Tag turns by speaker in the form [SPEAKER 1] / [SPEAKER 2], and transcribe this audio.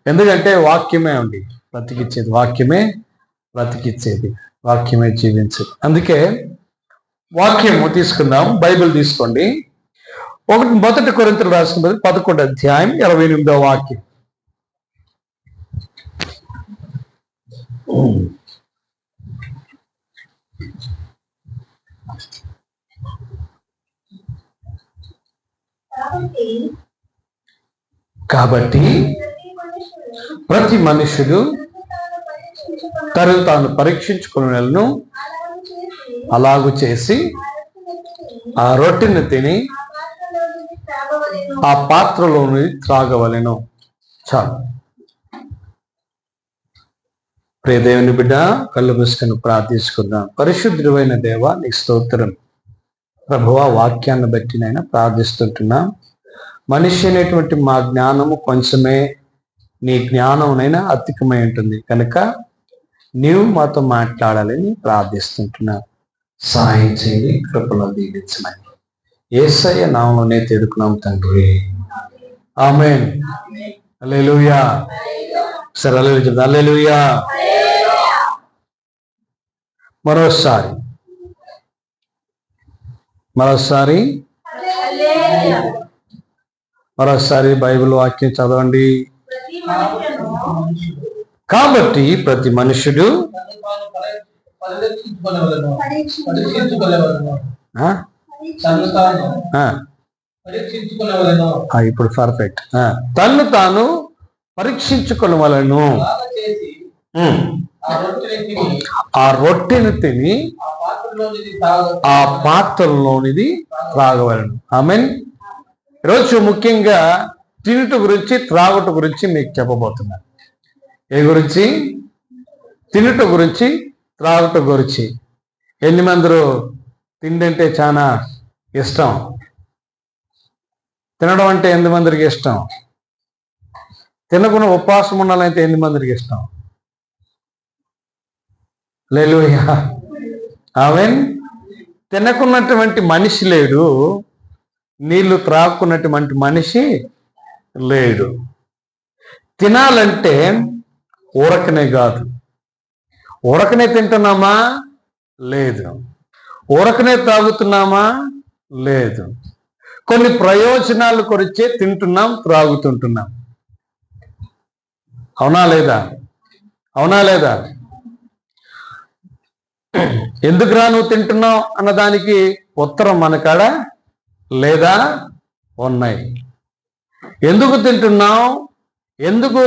[SPEAKER 1] ఎందుకంటే వాక్యమే ఉంది బ్రతికిచ్చేది, వాక్యమే బ్రతికిచ్చేది, వాక్యమే జీవించేది. అందుకే వాక్యము తీసుకుందాం. బైబిల్ తీసుకోండి. మొదటి కొరింథీయులకు రాసిన 11వ అధ్యాయం 28వ వాక్యం. కాబట్టి ప్రతి మనుషుడు తనను తాను పరీక్షించుకునేలను అలాగు చేసి ఆ రొట్టెను తిని ఆ పాత్రలోని త్రాగవలెను. చాలు. ప్రియ దేవుని బిడ్డ, కళ్ళు మూసుకొని ప్రార్థించుకుందాం. పరిశుద్ధుడైన దేవ, నీకు స్తోత్రం. ప్రభువా, వాక్యాన్ని బట్టి నేను ప్రార్థిస్తుంటున్నా. మనిషి అనేటువంటి మా జ్ఞానము కొంచెమే, నీ జ్ఞానంనైనా అధికమై ఉంటుంది కనుక నీవు మాతో మాట్లాడాలని ప్రార్థిస్తుంటున్నా. సాయం చేయండి, కృపలో దీవించమని యేసయ్య నామములోనే వేడుకున్నాం తండ్రి, ఆమేన్. హల్లెలూయా. సరే, హల్లెలూయా చెప్దాం. హల్లెలూయా. మరోసారి బైబిల్ వాక్యం చదవండి. కాబట్టి ప్రతి మనుషుడు ఇప్పుడు పర్ఫెక్ట్. తన్ను తాను పరీక్షించుకొనవలెను. ఆ రొట్టెను తిని ఆ పాత్రలోనిది త్రాగవలెను. ఆమేన్. ఈరోజు ముఖ్యంగా తినుట గురించి, త్రాగుట గురించి మీకు చెప్పబోతున్నాను. ఏ గురించి? తినుట గురించి, త్రాగుట గురించి. ఎన్ని మందిరు తిండి అంటే చాలా ఇష్టం? తినడం అంటే ఎన్ని మందికి ఇష్టం? తినకుండా ఉపవాసం ఉండాలంటే ఎన్ని మందికి ఇష్టం? హల్లెలూయా. ఆమేన్. తినకున్నటువంటి మనిషి లేడు, నీళ్లు త్రాక్కున్నటువంటి మనిషి లేడు. తినాలంటే ఊరకనే కాదు. ఊరకనే తింటున్నామా? లేదు. ఊరకనే తాగుతున్నామా? లేదు. కొన్ని ప్రయోజనాలు కొరిచే తింటున్నాం, త్రాగుతుంటున్నాం. అవునా లేదా? అవునా లేదా? ఎందుకురా నువ్వు తింటున్నావు అన్నదానికి ఉత్తరం మన కాడ లేదా? ఉన్నాయి. ఎందుకు తింటున్నావు? ఎందుకు